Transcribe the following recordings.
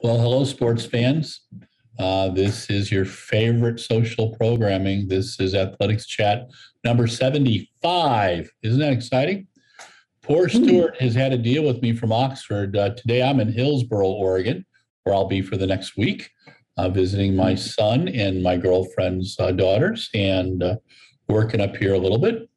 Well, hello, sports fans. This is your favorite social programming. This is Athletics Chat number 75. Isn't that exciting? Poor Stuart has had to deal with me from Oxford. Today I'm in Hillsboro, Oregon, where I'll be for the next week, visiting my son and my girlfriend's daughters and working up here a little bit.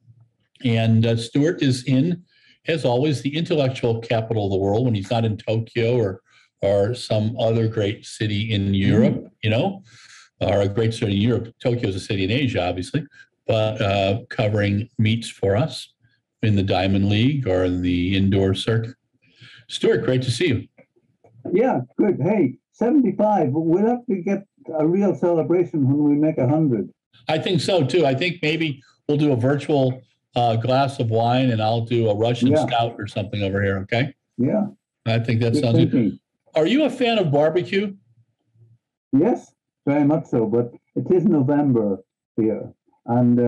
And Stuart is in, as always, the intellectual capital of the world when he's not in Tokyo or some other great city in Europe, or a great city in Europe. Tokyo is a city in Asia, obviously, but covering meets for us in the Diamond League or in the indoor circuit. Stuart, great to see you. Yeah, good. Hey, 75. We'll have to get a real celebration when we make 100. I think so, too. I think maybe we'll do a virtual glass of wine and I'll do a Russian stout or something over here, okay? Yeah. I think that sounds good. Are you a fan of barbecue? Yes, very much so, but it is November here. And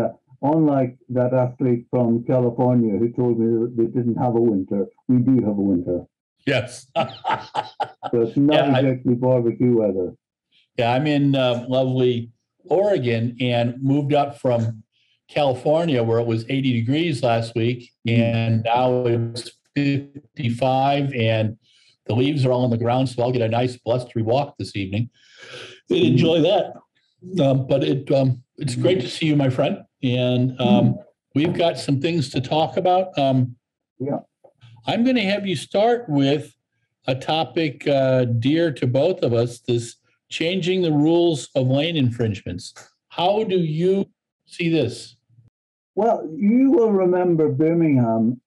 unlike that athlete from California who told me that they didn't have a winter, we do have a winter. Yes. So it's not exactly barbecue weather. Yeah, I'm in lovely Oregon and moved up from California where it was 80 degrees last week, and now it's 55, and the leaves are all on the ground, so I'll get a nice blustery walk this evening. Enjoy that. But it's great to see you, my friend. And we've got some things to talk about. I'm going to have you start with a topic dear to both of us, this changing the rules of lane infringements. How do you see this? Well, you will remember Birmingham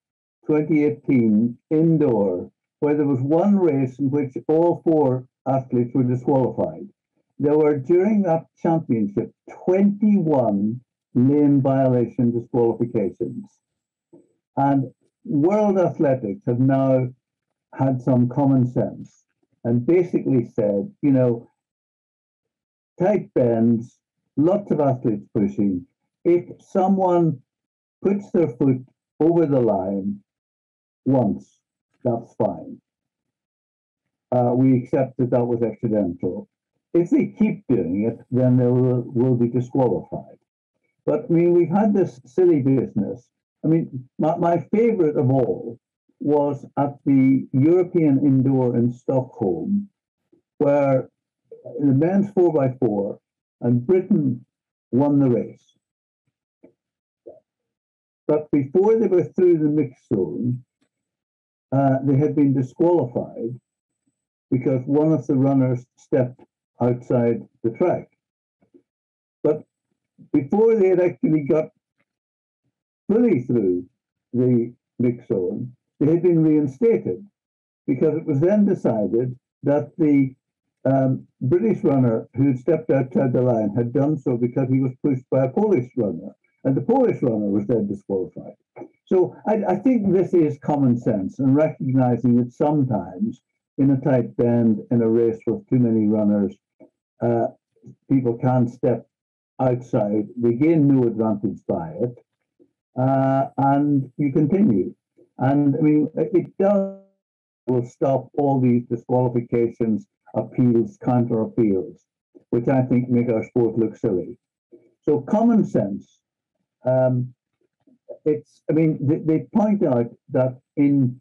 2018 indoor, where there was one race in which all four athletes were disqualified. There were, during that championship, 21 lane violation disqualifications. And World Athletics have now had some common sense and basically said, tight bends, lots of athletes pushing. If someone puts their foot over the line once, that's fine. We accept that that was accidental. If they keep doing it, then they will be disqualified. But I mean, we've had this silly business. I mean, my favorite of all was at the European Indoor in Stockholm, where the men's 4x4 and Britain won the race. But before they were through the mixed zone, they had been disqualified because one of the runners stepped outside the track. But before they had actually got fully through the mixed zone, they had been reinstated because it was then decided that the British runner who had stepped outside the line had done so because he was pushed by a Polish runner, and the Polish runner was then disqualified. So I think this is common sense and recognizing that sometimes in a tight bend, in a race with too many runners, people can't step outside. They gain no advantage by it, and you continue. And I mean, it will stop all these disqualifications, appeals, counter appeals, which I think make our sport look silly. So common sense. They point out that in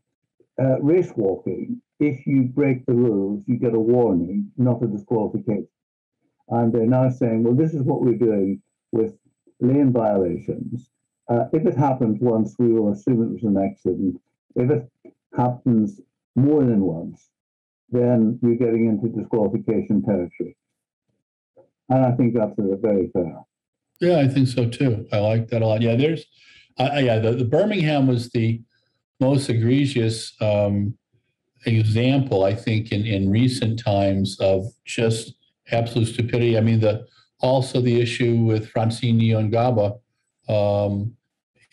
race walking, if you break the rules, you get a warning, not a disqualification. And they're now saying, well, this is what we're doing with lane violations. If it happens once, we will assume it was an accident. If it happens more than once, then you're getting into disqualification territory. And I think that's very fair. Yeah, I think so too. I like that a lot. Yeah, the Birmingham was the most egregious example, I think, in recent times of just absolute stupidity. I mean, also the issue with Francine Ngaba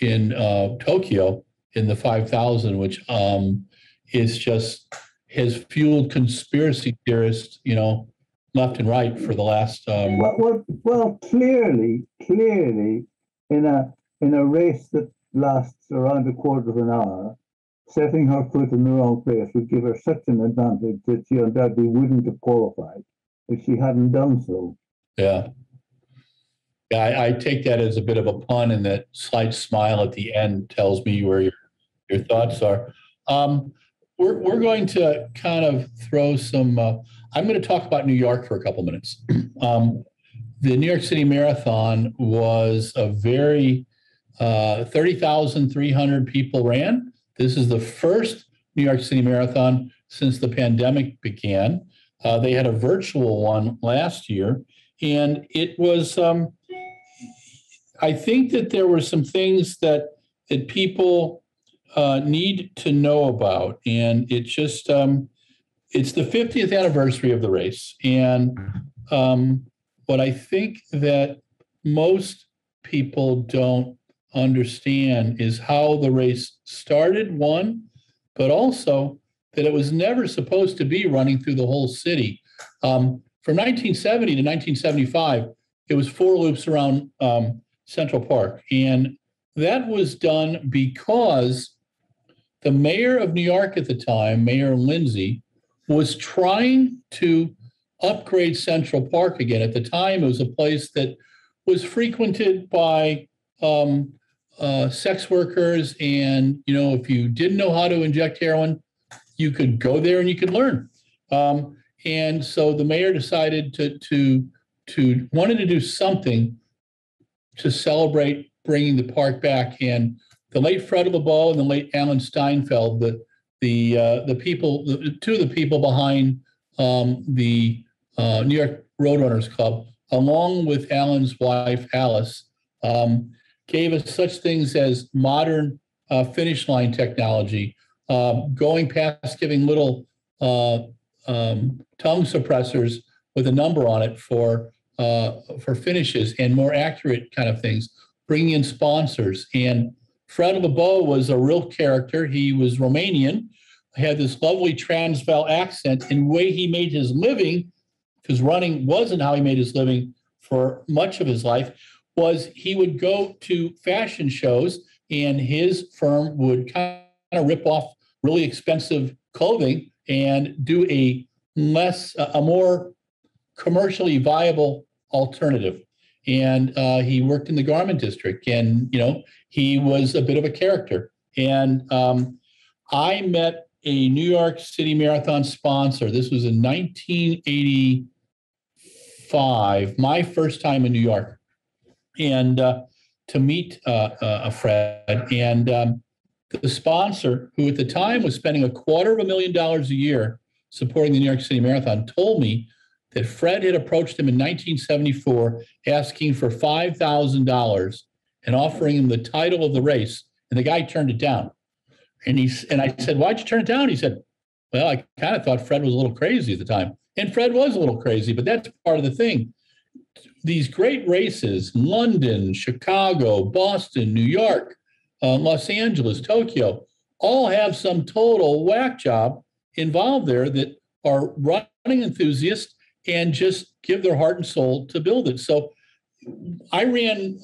in Tokyo in the 5,000, which has fueled conspiracy theorists, left and right for the last. Well, clearly, in a race that lasts around a quarter of an hour, setting her foot in the wrong place would give her such an advantage that she undoubtedly wouldn't have qualified if she hadn't done so. Yeah. Yeah, I take that as a bit of a pun, and that slight smile at the end tells me where your thoughts are. We're going to kind of throw some. I'm going to talk about New York for a couple minutes. The New York City Marathon was a very 30,300 people ran. This is the first New York City Marathon since the pandemic began. They had a virtual one last year, and it was. I think that there were some things that people need to know about, and it just it's the 50th anniversary of the race, and what I think that most people don't understand is how the race started, one, but also that it was never supposed to be running through the whole city. From 1970 to 1975, it was 4 loops around Central Park. And that was done because the mayor of New York at the time, Mayor Lindsay, was trying to upgrade Central Park again. At the time, it was a place that was frequented by sex workers. And, you know, if you didn't know how to inject heroin, you could go there and you could learn. And so the mayor decided to wanted to do something to celebrate bringing the park back. And the late Fred LeBeau and the late Alan Steinfeld, the people, two of the people behind the New York Roadrunners Club, along with Alan's wife Alice, gave us such things as modern finish line technology, going past giving little tongue suppressors with a number on it for finishes and more accurate kind of things, bringing in sponsors. And Fred LeBeau was a real character. He was Romanian, had this lovely Transvaal accent, and the way he made his living, because running wasn't how he made his living for much of his life, was he would go to fashion shows and his firm would kind of rip off really expensive clothing and do a more commercially viable alternative. And he worked in the garment district, and, you know, he was a bit of a character. And I met a New York City Marathon sponsor. This was in 1985, my first time in New York, and to meet Fred. And the sponsor, who at the time was spending $250,000 a year supporting the New York City Marathon, told me that Fred had approached him in 1974 asking for $5,000 and offering him the title of the race, and the guy turned it down. And I said, "Why'd you turn it down?" He said, "Well, I kind of thought Fred was a little crazy at the time." And Fred was a little crazy, but that's part of the thing. These great races, London, Chicago, Boston, New York, Los Angeles, Tokyo, all have some total whack job involved there that are running enthusiasts and just give their heart and soul to build it. So I ran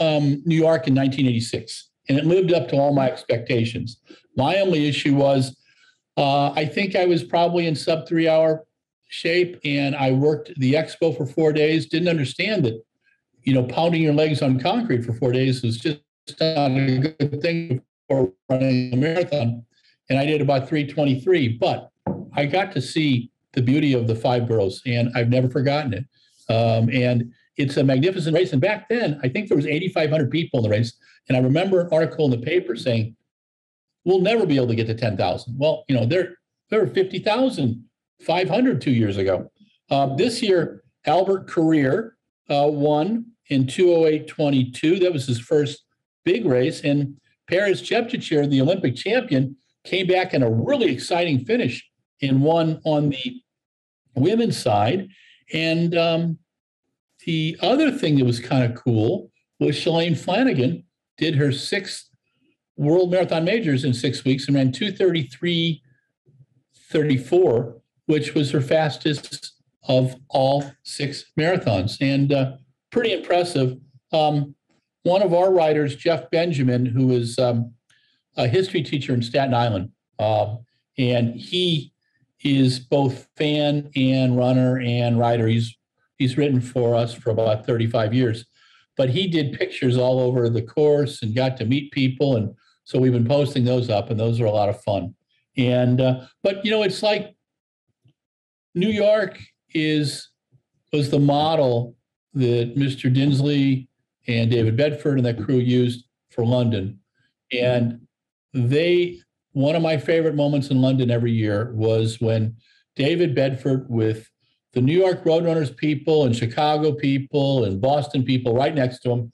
New York in 1986, and it lived up to all my expectations. My only issue was I think I was probably in sub 3 hour shape, and I worked the expo for 4 days, didn't understand that, you know, pounding your legs on concrete for 4 days was just not a good thing for running a marathon. And I did about 3:23, but I got to see the beauty of the 5 boroughs, and I've never forgotten it. And it's a magnificent race. And back then, I think there was 8,500 people in the race. And I remember an article in the paper saying, "We'll never be able to get to 10,000. Well, you know, there were 50,500 2 years ago. This year, Albert Carrier won in 2:08:22. That was his first big race. And Paris Jepchirchir, the Olympic champion, came back in a really exciting finish and won on the women's side. And the other thing that was kind of cool was Shalane Flanagan did her 6th World Marathon Majors in 6 weeks and ran 2:33:34, which was her fastest of all 6 marathons, and pretty impressive. One of our writers, Jeff Benjamin, who is a history teacher in Staten Island, And he is both fan and runner and writer. He's written for us for about 35 years, but he did pictures all over the course and got to meet people. And so we've been posting those up, and those are a lot of fun. And but it's like New York was the model that Mr. Dinsley and David Bedford and that crew used for London. And one of my favorite moments in London every year was when David Bedford, with the New York Roadrunners people and Chicago people and Boston people right next to him,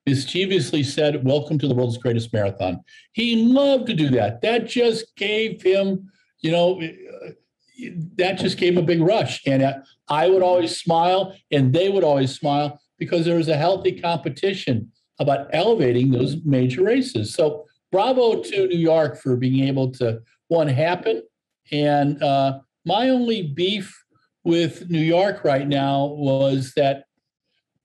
mischievously said, "Welcome to the world's greatest marathon." He loved to do that. That just gave him, that just gave him a big rush. And I would always smile, and they would always smile, because there was a healthy competition about elevating those major races. So bravo to New York for being able to, one, happen. And my only beef with New York right now was that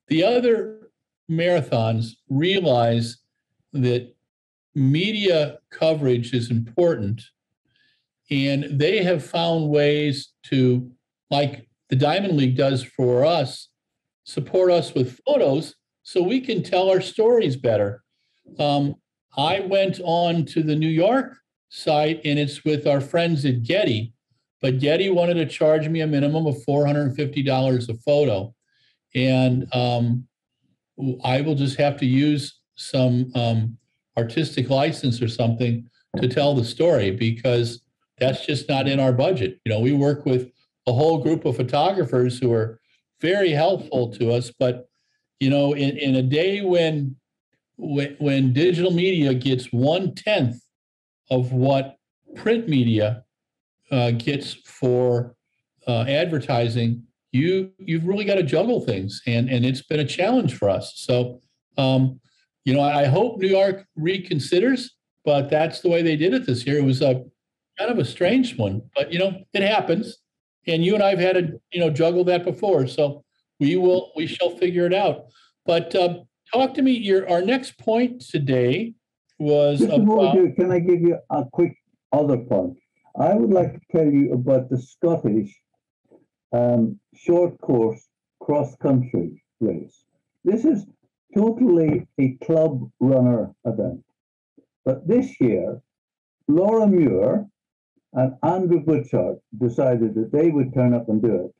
the other marathons realize that media coverage is important, and they have found ways to, like the Diamond League does for us, support us with photos so we can tell our stories better. I went on to the New York site, and it's with our friends at Getty, but Getty wanted to charge me a minimum of $450 a photo. And I will just have to use some artistic license or something to tell the story, because that's just not in our budget. We work with a whole group of photographers who are very helpful to us, but in a day when digital media gets 1/10 of what print media gets for advertising, you've really got to juggle things, and it's been a challenge for us. So I hope New York reconsiders, but that's the way they did it this year. It was a kind of a strange one, but it happens, and you and I've had to juggle that before, so we shall figure it out. But talk to me. Our next point today was about. Can I give you a quick other point? I would like to tell you about the Scottish short course cross country race. This is totally a club runner event, but this year, Laura Muir and Andrew Butchart decided that they would turn up and do it.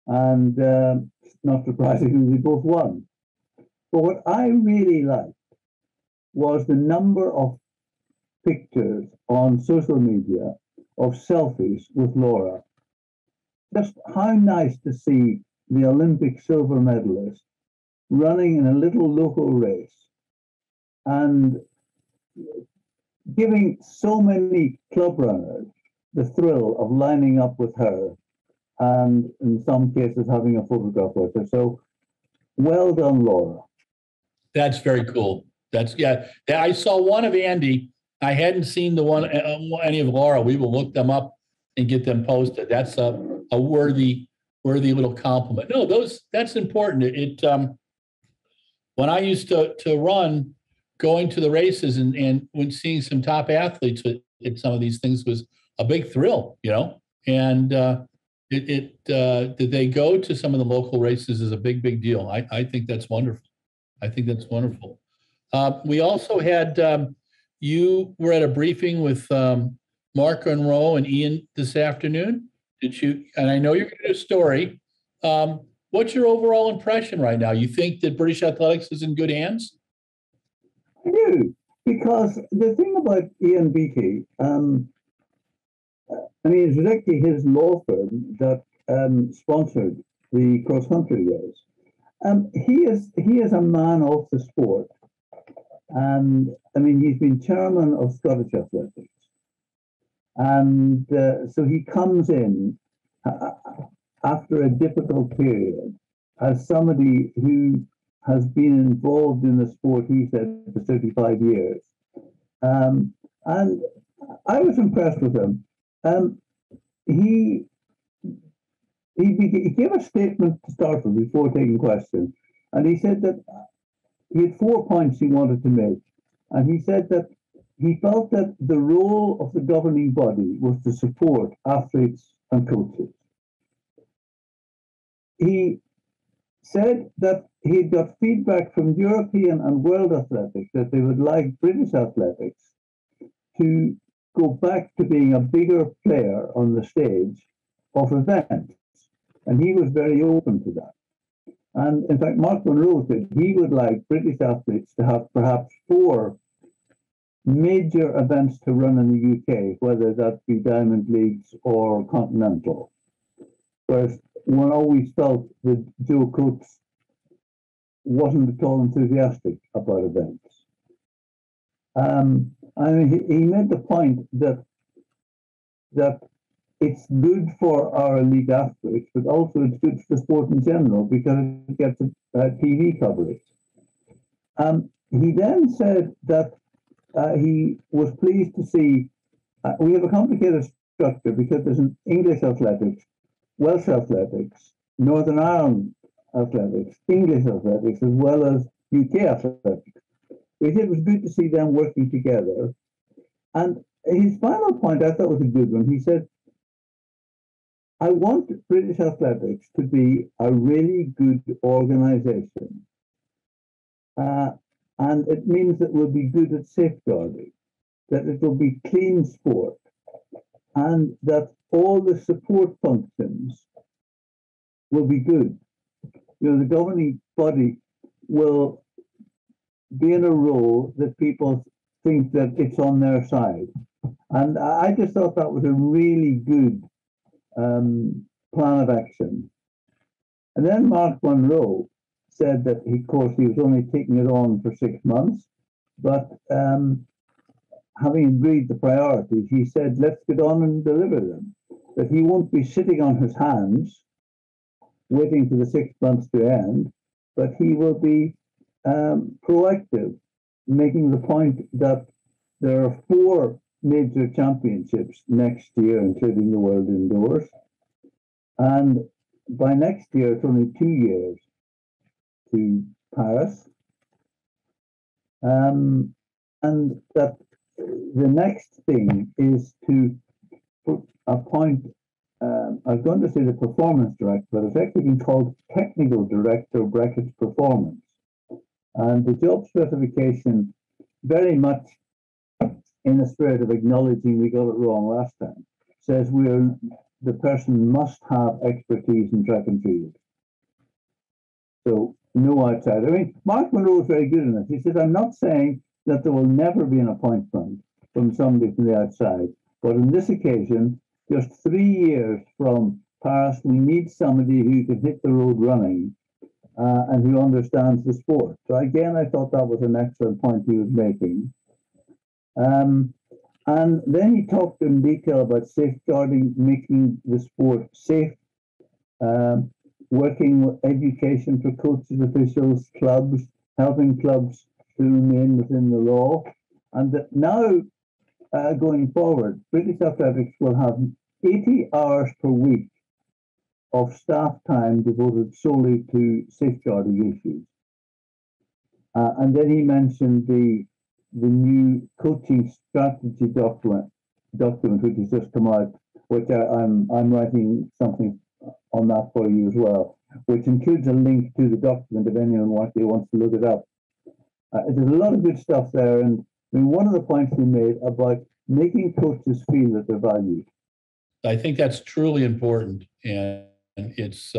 And not surprisingly, they both won. But what I really liked was the number of pictures on social media of selfies with Laura. Just how nice to see the Olympic silver medalist running in a little local race and giving so many club runners the thrill of lining up with her, and in some cases having a photograph with her. So well done, Laura. That's very cool. I saw one of Andy. I hadn't seen the one any of Laura. We will look them up and get them posted. That's a worthy little compliment. No, that's important. When I used to run, going to the races and when seeing some top athletes at some of these things was a big thrill, and that they go to some of the local races is a big deal. I think that's wonderful. We also had, you were at a briefing with Mark Unroe and Ian this afternoon. Did you? And I know you're going to do a story. What's your overall impression right now? You think that British athletics is in good hands? I do, because the thing about Ian Beattie, it's actually his law firm that sponsored the cross-country race. He is a man of the sport. And he's been chairman of Scottish Athletics. And so he comes in after a difficult period as somebody who has been involved in the sport, he said, for 35 years. And I was impressed with him. He gave a statement to start with before taking questions. And he said that he had 4 points he wanted to make. And he said that he felt that the role of the governing body was to support athletes and coaches. He said that he got feedback from European and world athletics that they would like British athletics to go back to being a bigger player on the stage of events. And he was very open to that. And in fact, Mark Monroe said he would like British athletes to have perhaps 4 major events to run in the UK, whether that be Diamond Leagues or Continental. Whereas one always felt that Joe Coates wasn't at all enthusiastic about events. I mean, he made the point that it's good for our elite athletes, but also it's good for the sport in general because it gets TV coverage. He then said that he was pleased to see we have a complicated structure because there's an English athletics, Welsh athletics, Northern Ireland athletics, English athletics, as well as UK athletics. He said it was good to see them working together. And his final point I thought was a good one. He said, I want British athletics to be a really good organization. And it means that we'll be good at safeguarding, that it will be clean sport, and that all the support functions will be good. You know, the governing body will be in a role that people think that it's on their side. And I just thought that was a really good plan of action. And then Mark Monroe said that, of course, he was only taking it on for 6 months, but having agreed the priorities, he said, let's get on and deliver them. That he won't be sitting on his hands waiting for the 6 months to end, but he will be proactive, making the point that there are 4 major championships next year, including the World Indoors. And by next year, it's only 2 years to Paris. And that the next thing is to appoint, I was going to say the performance director, but it's actually been called technical director brackets performance. And the job specification, very much in the spirit of acknowledging we got it wrong last time, says the person must have expertise in track and field. So no outside. I mean, Mark Monroe is very good in this. He said, I'm not saying that there will never be an appointment from somebody from the outside, but on this occasion, just 3 years from Paris, we need somebody who can hit the road running and who understands the sport. So again, I thought that was an excellent point he was making. And then he talked in detail about safeguarding, making the sport safe, working with education for coaches, officials, clubs, helping clubs to remain within the law. And that now, going forward, British athletics will have 80 hours per week of staff time devoted solely to safeguarding issues. And then he mentioned the new coaching strategy document which has just come out, which I'm writing something on that for you as well, which includes a link to the document if anyone wants to look it up. There's a lot of good stuff there, and I mean, one of the points we made about making coaches feel that they're valued. I think that's truly important, and it's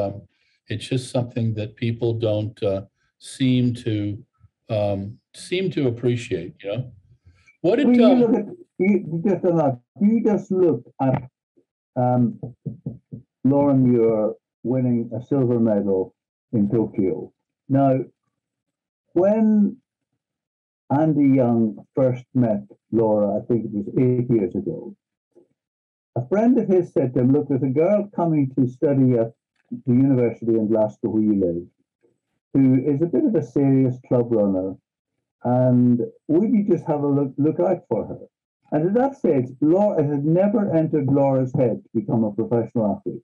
just something that people don't seem to appreciate. You know, what did you just look at Lauren Muir winning a silver medal in Tokyo. Now, when Andy Young first met Laura, I think it was 8 years ago, a friend of his said to him, look, there's a girl coming to study at the university in Glasgow where you live, who is a bit of a serious club runner, and would you just have a look out for her? And at that stage, it had never entered Laura's head to become a professional athlete.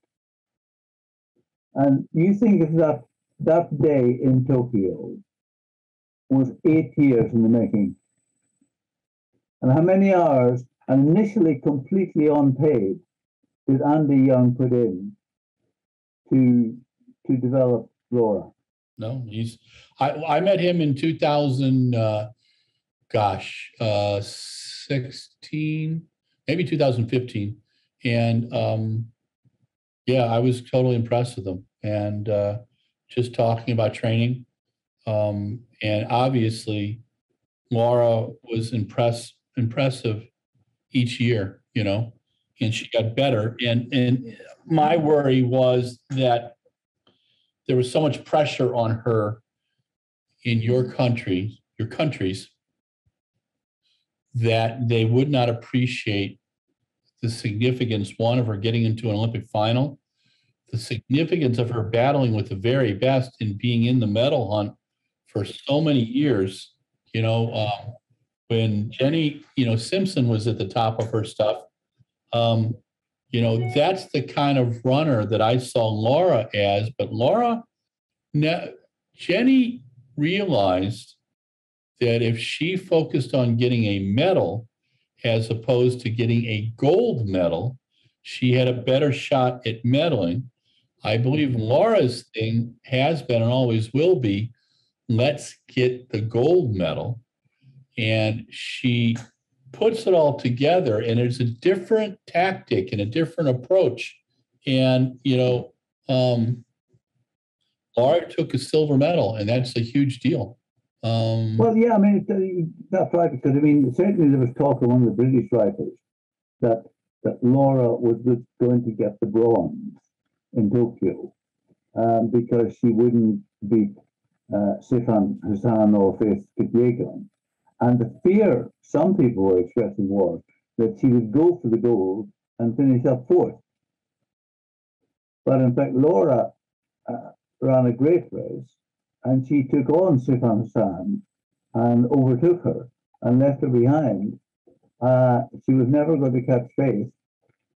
And you think of that day in Tokyo was 8 years in the making. And how many hours, and initially completely unpaid, did Andy Young put in to develop Laura? No, I met him in 2000, 16, maybe 2015. And yeah, I was totally impressed with him. And just talking about training. And obviously, Laura was impressive each year, and she got better. And my worry was that there was so much pressure on her in your countries, that they would not appreciate the significance, one, of her getting into an Olympic final, the significance of her battling with the very best and being in the medal hunt for so many years. When Jenny, Simpson was at the top of her stuff, that's the kind of runner that I saw Laura as. But Jenny realized that if she focused on getting a medal as opposed to getting a gold medal, she had a better shot at medaling. I believe Laura's thing has been and always will be, let's get the gold medal. And she puts it all together, and it's a different tactic and a different approach. And, Laura took a silver medal, and that's a huge deal. Well, yeah, I mean, that's right, because, I mean, certainly there was talk among the British writers that Laura was going to get the bronze in Tokyo because she wouldn't beat Sifan Hassan or Faith Kipyegon. And the fear some people were expressing was that she would go for the gold and finish up fourth. But in fact, Laura ran a great race, and she took on Sifan Hassan and overtook her and left her behind. She was never going to catch Faith.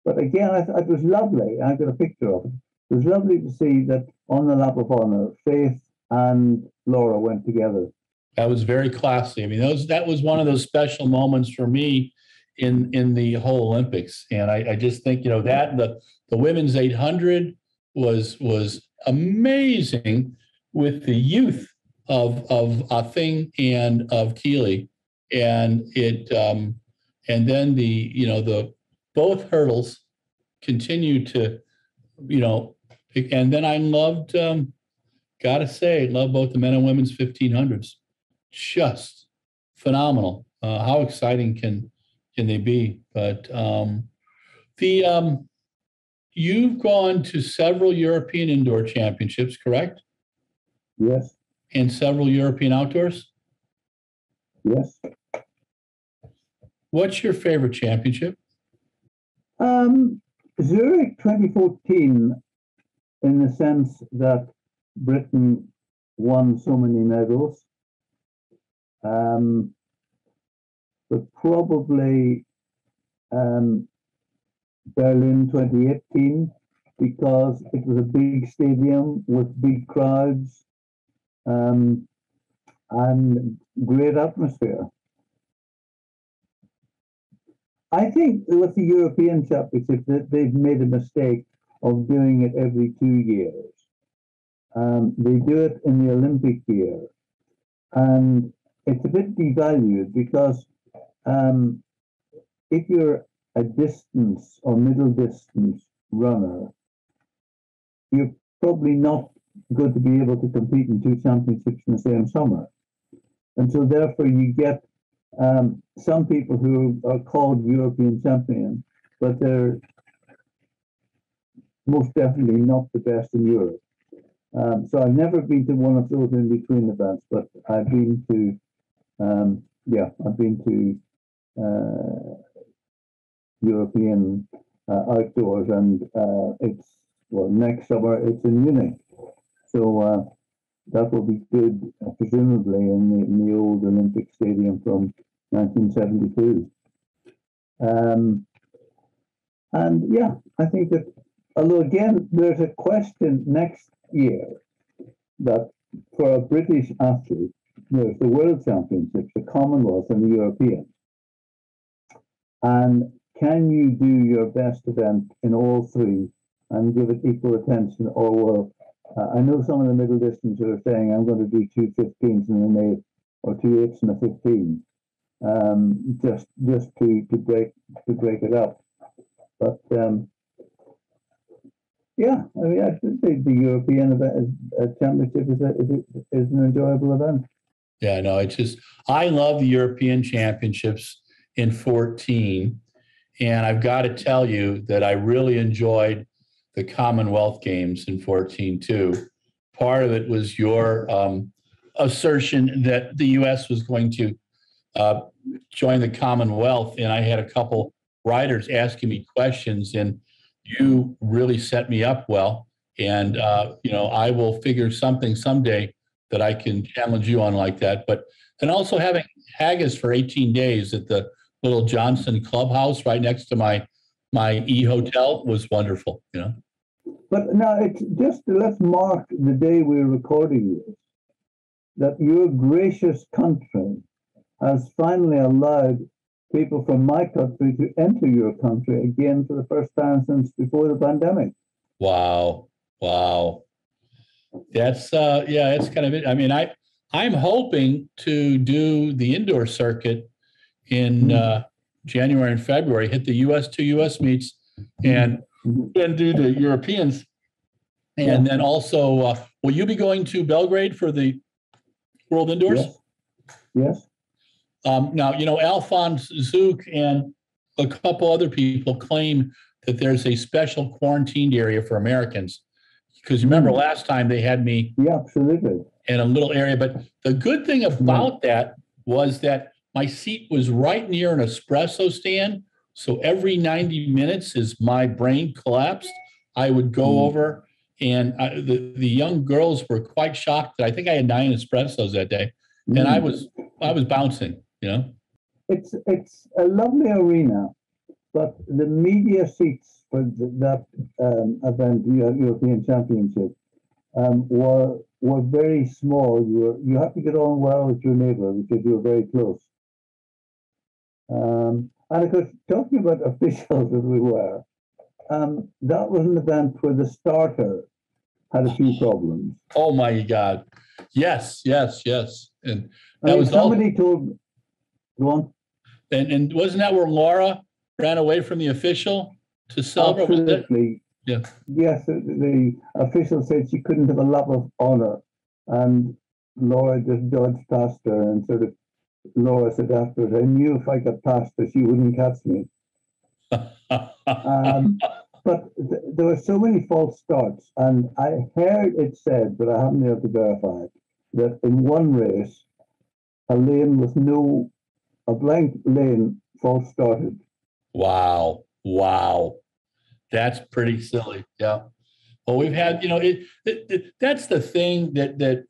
But again, it was lovely. I got a picture of it. It was lovely to see that on the lap of honor, Faith and Laura went together. That was very classy. I mean, that was one of those special moments for me in the whole Olympics. And I just think, that the women's 800 was amazing with the youth of Athing and of Keeley. And and then the both hurdles continue to, and then I loved, gotta say, love both the men and women's 1500s. Just phenomenal. How exciting can they be? But you've gone to several European indoor championships, correct? Yes. And several European outdoors? Yes. What's your favorite championship? Zurich 2014, in the sense that Britain won so many medals. But probably Berlin 2018, because it was a big stadium with big crowds and great atmosphere. I think with the European Championship that they've made a mistake of doing it every 2 years. They do it in the Olympic year, and it's a bit devalued because if you're a distance or middle distance runner, you're probably not going to be able to compete in 2 championships in the same summer. And so therefore you get some people who are called European champions, but they're most definitely not the best in Europe. So I've never been to one of those in between events, but I've been to, European outdoors, and next summer it's in Munich. So that will be good, presumably in the old Olympic Stadium from 1972. And yeah, I think that, although again, there's a question next year that for a British athlete, there's the World Championships, the Commonwealth, and the Europeans. And can you do your best event in all three and give it equal attention? Or will I know some of the middle distance are saying I'm going to do 2:15s in an 8 or 2:8s in a 15, just to break it up. But yeah, I mean, I should say the European Championship is an enjoyable event. Yeah, no, it's just, I love the European Championships in 14. And I've got to tell you that I really enjoyed the Commonwealth Games in 14 too. Part of it was your assertion that the U.S. was going to join the Commonwealth. And I had a couple writers asking me questions, and you really set me up well. And, I will figure something someday that I can challenge you on like that. But, and also having haggis for 18 days at the little Johnson Clubhouse right next to my hotel was wonderful, But now it's just, let's mark the day we're recording this, that your gracious country has finally allowed people from my country to enter your country again for the first time since before the pandemic. Wow. That's it's kind of it. I mean, I'm hoping to do the indoor circuit in January and February, hit the two US meets, and then do the Europeans. And then also, will you be going to Belgrade for the World Indoors? Yes. Now, Alphonse Zook and a couple other people claim that there's a special quarantined area for Americans. Because remember last time they had me absolutely in a little area. But the good thing about that was that my seat was right near an espresso stand. So every 90 minutes as my brain collapsed, I would go over, and the young girls were quite shocked that I think I had 9 espressos that day. And I was bouncing, It's a lovely arena, but the media seats for that event, European Championship, were very small. You have to get on well with your neighbour because you're very close. And of course, talking about officials as we were, that was an event where the starter had a few problems. Oh my God! Yes. And that was somebody told. Go on. And wasn't that where Laura ran away from the official to celebrate? Absolutely. Yeah. Yes, the official said she couldn't have a lap of honor, and Laura just dodged past her, and sort of Laura said afterwards, "I knew if I got past her, she wouldn't catch me." But there were so many false starts, and I heard it said, but I haven't been able to verify it, that in one race, a lane with a blank lane false started. Wow. That's pretty silly. Yeah. Well, we've had, that's the thing that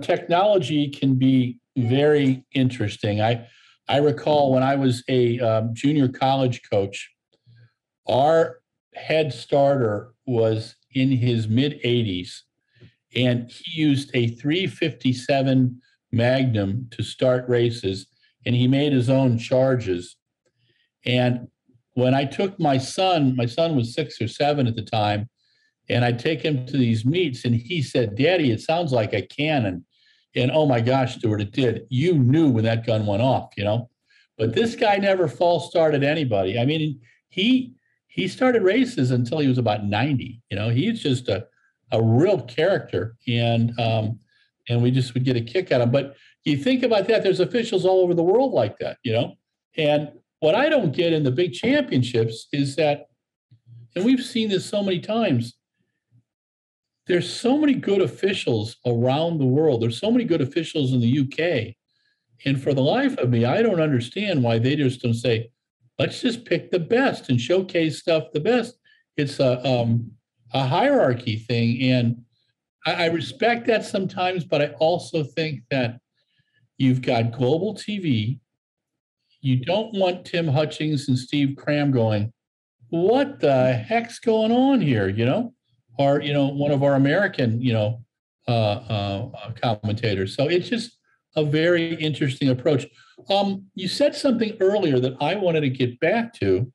technology can be very interesting. I recall when I was a junior college coach, our head starter was in his mid 80s, and he used a 357 Magnum to start races, and he made his own charges. And when I took my son was 6 or 7 at the time, and I'd take him to these meets, and he said, "Daddy, it sounds like a cannon." And oh my gosh, Stuart, it did. You knew when that gun went off, But this guy never false started anybody. I mean, he started races until he was about 90. He's just a real character, and we just would get a kick out of him. But you think about that, there's officials all over the world like that, And what I don't get in the big championships is that, and we've seen this so many times, there's so many good officials around the world. There's so many good officials in the UK. And for the life of me, I don't understand why they just don't say, let's just pick the best and showcase stuff the best. It's a hierarchy thing. And I respect that sometimes, but I also think that you've got global TV. You don't want Tim Hutchings and Steve Cram going, what the heck's going on here, Or, one of our American, commentators. So it's just, a very interesting approach. You said something earlier that I wanted to get back to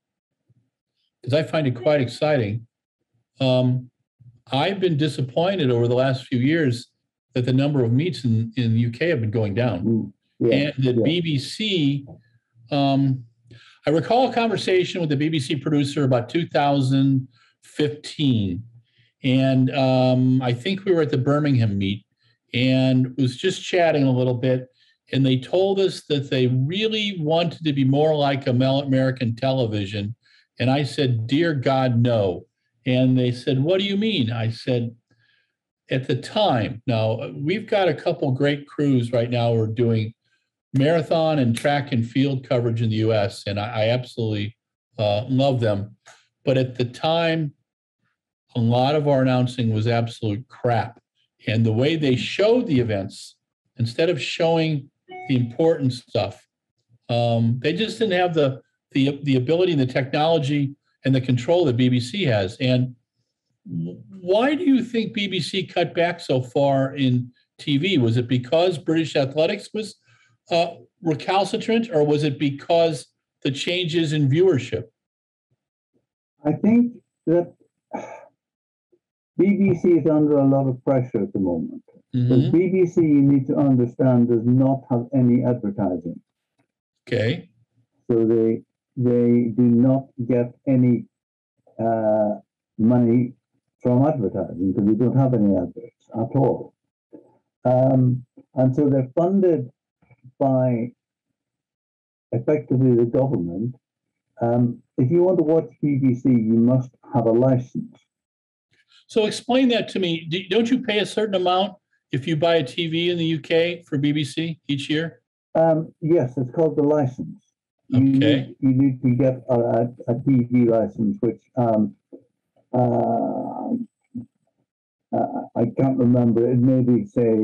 because I find it quite exciting. I've been disappointed over the last few years that the number of meets in the UK have been going down. And the BBC, I recall a conversation with the BBC producer about 2015. And I think we were at the Birmingham meet and was just chatting a little bit. And they told us that they really wanted to be more like American television. And I said, dear God, no. And they said, what do you mean? I said, at the time, now we've got a couple great crews right now who are doing marathon and track and field coverage in the US, and I absolutely love them. But at the time, a lot of our announcing was absolute crap. And the way they showed the events, instead of showing the important stuff, they just didn't have the ability and the technology and the control that BBC has. And why do you think BBC cut back so far in TV? Was it because British athletics was recalcitrant, or was it because the changes in viewership? I think that BBC is under a lot of pressure at the moment. Because BBC, you need to understand, does not have any advertising. Okay. So they do not get any money from advertising because we don't have any adverts at all. And so they're funded by effectively the government. If you want to watch BBC, you must have a license. So explain that to me. Don't you pay a certain amount if you buy a TV in the UK for BBC each year? Yes, it's called the license. Okay. You need to get a TV license, which I can't remember. It may be, say,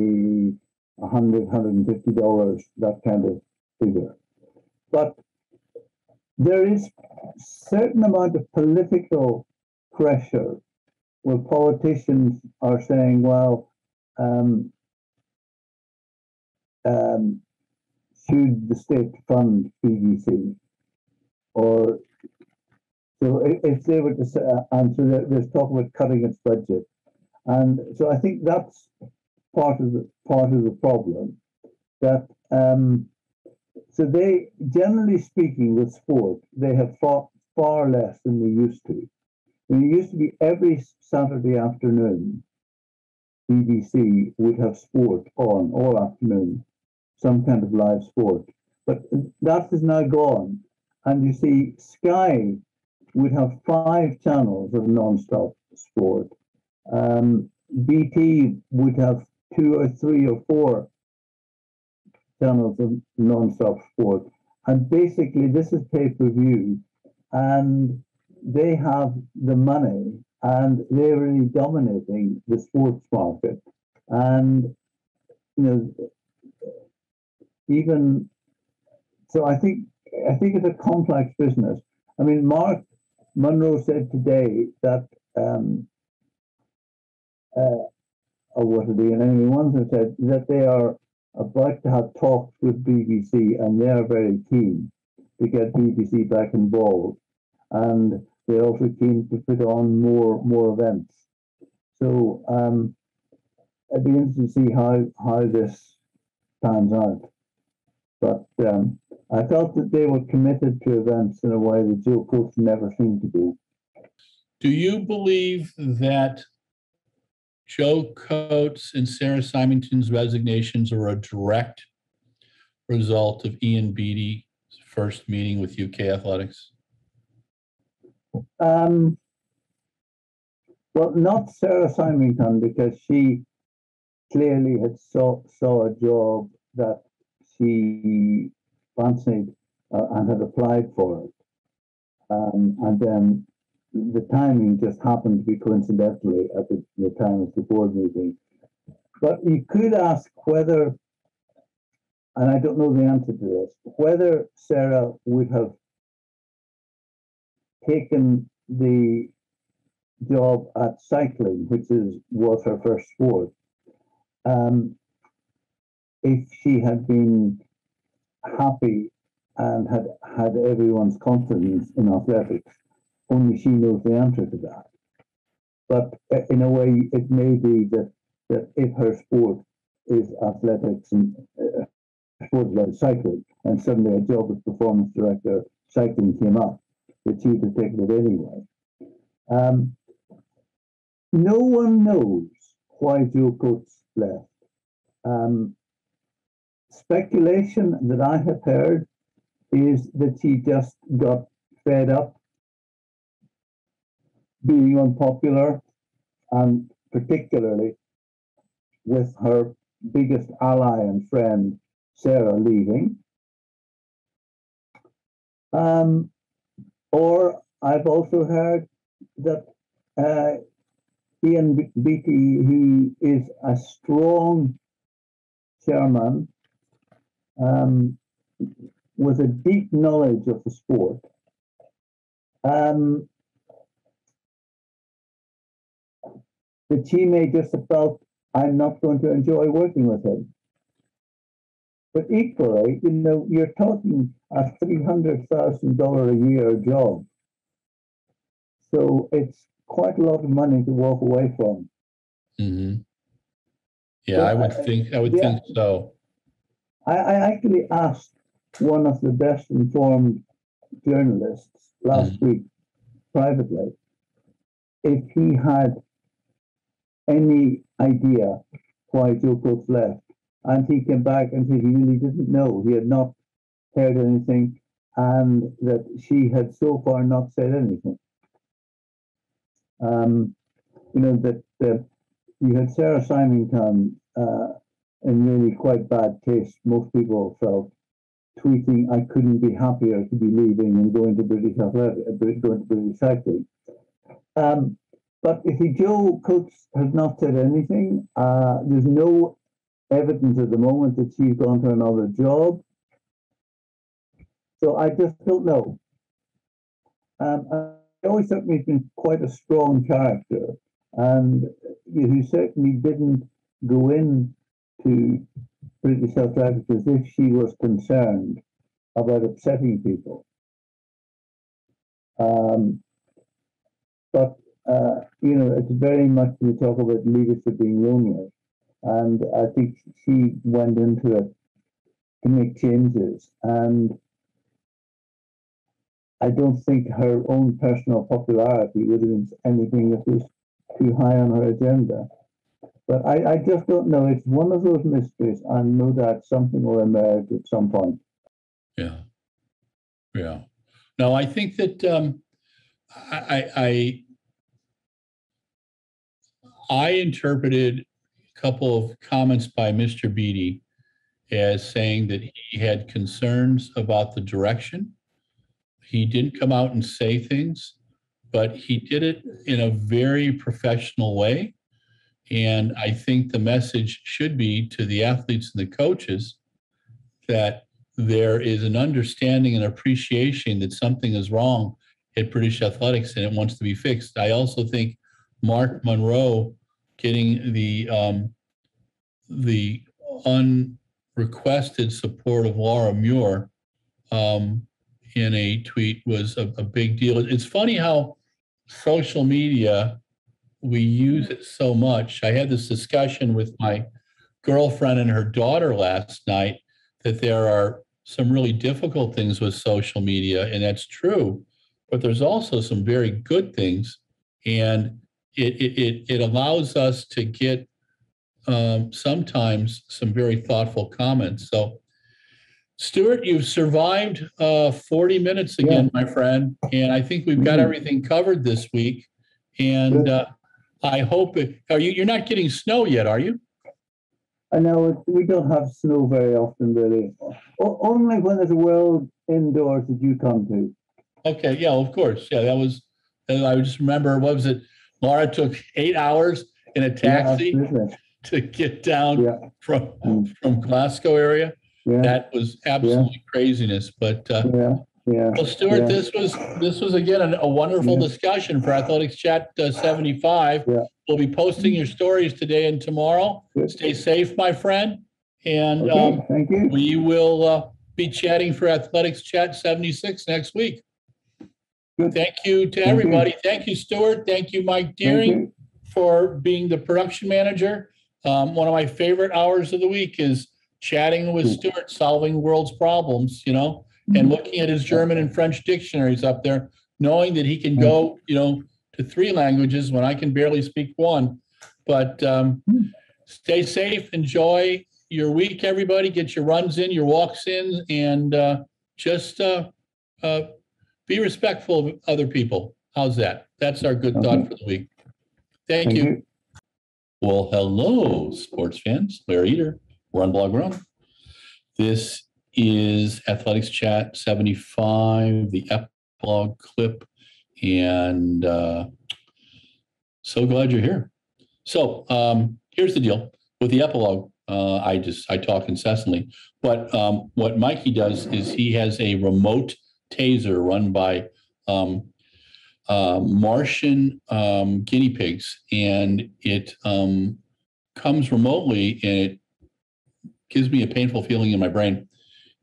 $100, $150, that kind of figure. But there is a certain amount of political pressure where politicians are saying, well, should the state fund BBC? Or so if they were to say, and so there's talk about cutting its budget. And so I think that's part of the problem, that so they, generally speaking, with sport, they have far less than they used to. It used to be every Saturday afternoon, BBC would have sport on all afternoon, some kind of live sport. But that is now gone. And you see, Sky would have 5 channels of non-stop sport. BT would have 2 or 3 or 4 channels of non-stop sport. And basically, this is pay-per-view. And they have the money, and they're really dominating the sports market. And, you know, even so, I think it's a complex business. I mean, Mark Munro said today that, or what did he? And anyway, one of them said that they are about to have talks with BBC, and they are very keen to get BBC back involved, and they're also keen to put on more events. So it'd be interesting to see how this pans out. But I felt that they were committed to events in a way that Joe Coates never seemed to be. Do you believe that Joe Coates and Sarah Symington's resignations are a direct result of Ian Beattie's first meeting with UK athletics? Well, not Sarah Symington, because she clearly had saw a job that she fancied and had applied for it. And then the timing just happened to be coincidentally at the time of the board meeting. But you could ask whether, and I don't know the answer to this, whether Sarah would have taken the job at cycling, which was her first sport, if she had been happy and had everyone's confidence in athletics. Only she knows the answer to that. But in a way, it may be that if her sport is athletics and sports like cycling, and suddenly a job as performance director cycling came up, that she would have taken it anyway. No one knows why Joe Coates left. Speculation that I have heard is that she just got fed up being unpopular, and particularly with her biggest ally and friend, Sarah, leaving. Or I've also heard that Ian Beattie, who is a strong chairman with a deep knowledge of the sport, that she may just have felt, I'm not going to enjoy working with him. But equally, you're talking a $300,000 a year job. So it's quite a lot of money to walk away from. Mm-hmm. Yeah, I would think so. I actually asked one of the best informed journalists last week privately if he had any idea why Joe Coates left. And he came back and said he really didn't know. He had not heard anything, and that she had so far not said anything. That you had Sarah Symington in really quite bad taste, most people felt, tweeting, I couldn't be happier to be leaving and going to British cycling. But if Joe Coates has not said anything, there's no evidence at the moment that she's gone to another job. So I just don't know. I always thought he's been quite a strong character, and he certainly didn't go in to British athletics as if she was concerned about upsetting people. But it's very much we talk about leadership being lonely, and I think she went into it to make changes, and I don't think her own personal popularity would have been anything that was too high on her agenda. But I just don't know. It's one of those mysteries, and no doubt something will emerge at some point. Yeah. No, I think that I interpreted a couple of comments by Mr. Beattie as saying that he had concerns about the direction. He didn't come out and say things, but he did it in a very professional way. And I think the message should be to the athletes and the coaches that there is an understanding and appreciation that something is wrong at British Athletics and it wants to be fixed. I also think Mark Monroe getting the unrequested support of Laura Muir in a tweet was a big deal. It's funny how social media, we use it so much. I had this discussion with my girlfriend and her daughter last night that there are some really difficult things with social media, and that's true, but there's also some very good things, and it allows us to get sometimes some very thoughtful comments. So, Stuart, you've survived 40 minutes again, my friend, and I think we've got everything covered this week. And I hope you're not getting snow yet, are you? I know we don't have snow very often, really. Only when there's a world indoors that you come to. Okay, yeah, of course. Yeah, that was, I just remember, what was it? Laura took 8 hours in a taxi to get down from Glasgow area. Yeah. That was absolutely craziness. But well, Stuart, this was again a wonderful discussion for Athletics Chat 75. Yeah. We'll be posting your stories today and tomorrow. Good. Stay safe, my friend. And Okay, thank you. we will be chatting for Athletics Chat 76 next week. Good. Thank you to everybody. Thank you, Stuart. Thank you, Mike Deering, for being the production manager. One of my favorite hours of the week is chatting with Stuart, solving the world's problems, you know, and looking at his German and French dictionaries up there, knowing that he can go, you know, to 3 languages when I can barely speak 1. But stay safe, enjoy your week, everybody. Get your runs in, your walks in, and just be respectful of other people. How's that? That's our good thought for the week. Thank you. Well, hello, sports fans. Larry Eater, RunBlogRun. This is Athletics Chat 75, the epilogue clip, and so glad you're here. So here's the deal with the epilogue. I talk incessantly, but what Mikey does is he has a remote taser run by Martian guinea pigs, and it comes remotely, and it gives me a painful feeling in my brain.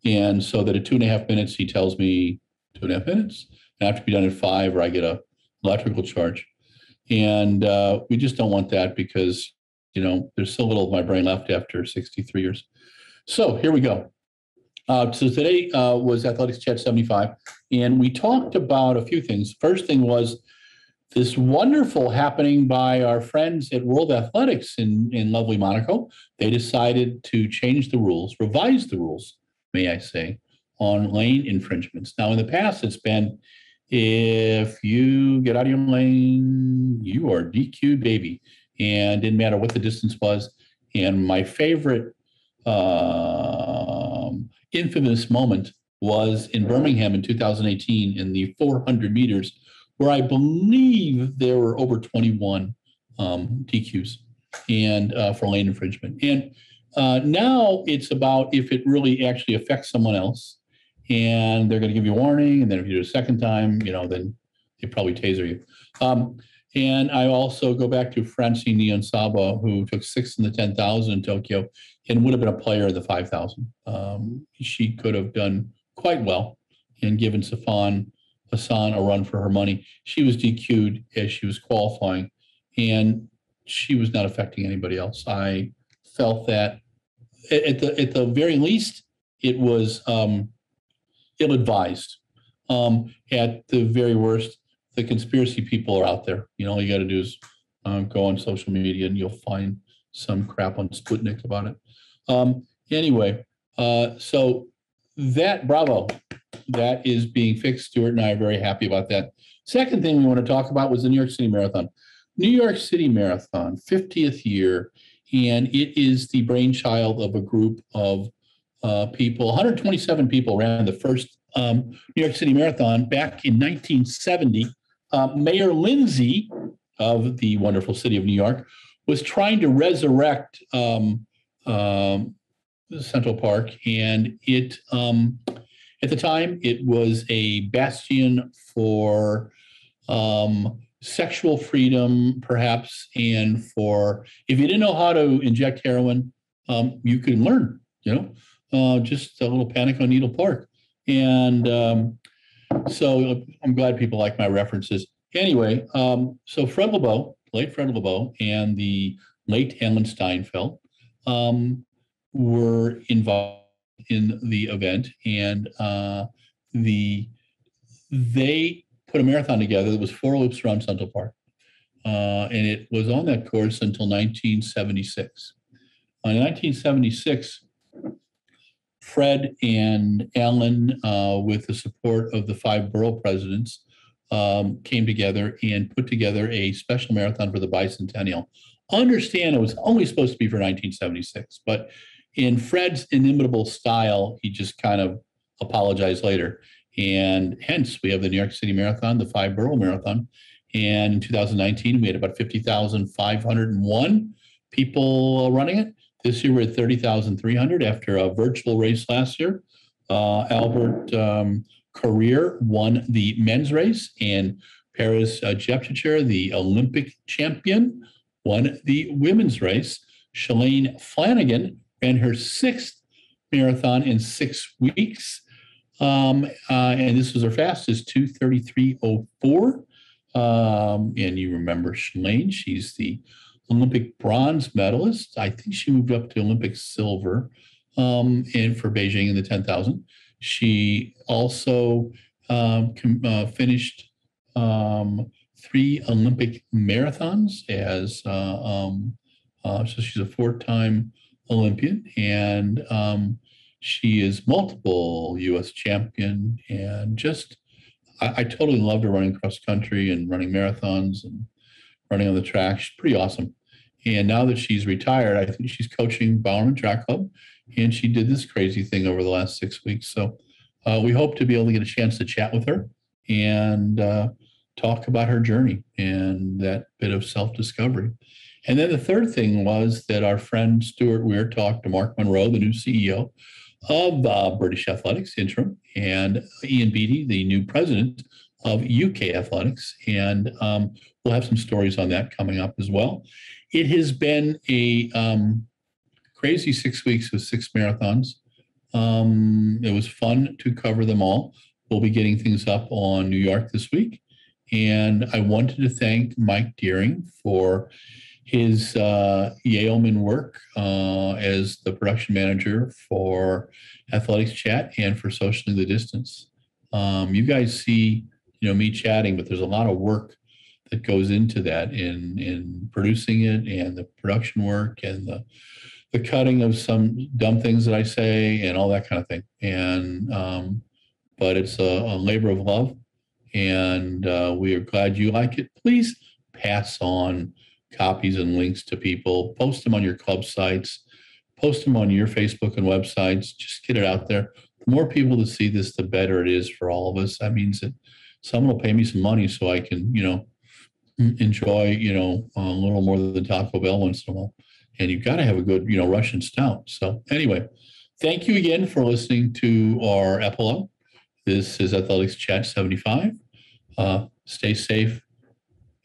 And so that at 2.5 minutes, he tells me 2.5 minutes. I have to be done at 5, or I get a electrical charge. And we just don't want that because, you know, there's so little of my brain left after 63 years. So here we go. So today was Athletics Chat 75, and we talked about a few things. First thing was this wonderful happening by our friends at World Athletics in lovely Monaco. They decided to change the rules, revise the rules, may I say, on lane infringements. Now, in the past, it's been, if you get out of your lane, you are DQ'd, baby. And didn't matter what the distance was. And my favorite infamous moment was in Birmingham in 2018 in the 400 meters, where I believe there were over 21 DQs and for lane infringement. And now it's about if it really actually affects someone else, and they're going to give you a warning, and then if you do it a second time, you know, then they probably taser you. And I also go back to Francine Niyonsaba, who took 6th in the 10,000 in Tokyo and would have been a player in the 5,000. She could have done quite well and given Hassan a run for her money. She was DQ'd as she was qualifying, and she was not affecting anybody else. I felt that at the very least, it was ill-advised. At the very worst, the conspiracy people are out there. You know, all you got to do is go on social media and you'll find some crap on Sputnik about it. Anyway, so that, bravo, that is being fixed. Stuart and I are very happy about that. Second thing we want to talk about was the New York City Marathon. New York City Marathon, 50th year, and it is the brainchild of a group of people. 127 people ran the first New York City Marathon back in 1970. Mayor Lindsay of the wonderful city of New York was trying to resurrect Central Park, and it at the time it was a bastion for sexual freedom, perhaps, and for if you didn't know how to inject heroin, you could learn. You know, just a little Panic on Needle Park, and so I'm glad people like my references. Anyway, so Fred Lebow, late Fred Lebow, and the late Alan Steinfeld were involved in the event, and they put a marathon together that was 4 loops around Central Park, and it was on that course until 1976. In 1976, Fred and Alan, with the support of the 5 borough presidents, came together and put together a special marathon for the bicentennial. Understand it was only supposed to be for 1976, but in Fred's inimitable style, he just kind of apologized later. And hence, we have the New York City Marathon, the 5 borough marathon. And in 2019, we had about 50,501 people running it. This year, we're at 30,300 after a virtual race last year. Albert Carrier won the men's race, and Paris Jepchicher, the Olympic champion, won the women's race. Shalane Flanagan ran her 6th marathon in 6 weeks. And this was her fastest, 2:33:04. And you remember Shalane, she's the Olympic bronze medalist. I think she moved up to Olympic silver and for Beijing in the 10,000. She also finished 3 Olympic marathons as so she's a 4-time Olympian, and she is multiple U.S. champion, and just I totally loved her running cross country and running marathons and running on the track. She's pretty awesome. And now that she's retired, I think she's coaching Bowerman Track Club, and she did this crazy thing over the last 6 weeks. So we hope to be able to get a chance to chat with her and talk about her journey and that bit of self-discovery. And then the third thing was that our friend Stuart Weir talked to Mark Monroe, the new CEO of British Athletics, interim, and Ian Beattie, the new president of UK Athletics. And we'll have some stories on that coming up as well. It has been a crazy 6 weeks with 6 marathons. It was fun to cover them all. We'll be getting things up on New York this week. And I wanted to thank Mike Deering for his yeoman work as the production manager for Athletics Chat and for Socially the Distance. You guys see, me chatting, but there's a lot of work that goes into that in producing it, and the production work, and the cutting of some dumb things that I say and all that kind of thing. And but it's a labor of love, and we are glad you like it. Please pass on copies and links to people. Post them on your club sites. Post them on your Facebook and websites. Just get it out there. The more people that see this, the better it is for all of us. That means that someone will pay me some money so I can, enjoy, a little more than Taco Bell once in a while. And you've got to have a good, Russian stout. So anyway, thank you again for listening to our epilogue. This is Athletics Chat 75. Stay safe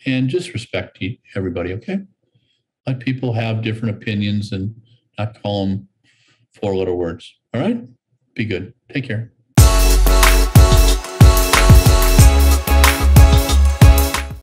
and just respect everybody, okay? Let people have different opinions and not call them 4-letter words, all right? Be good. Take care.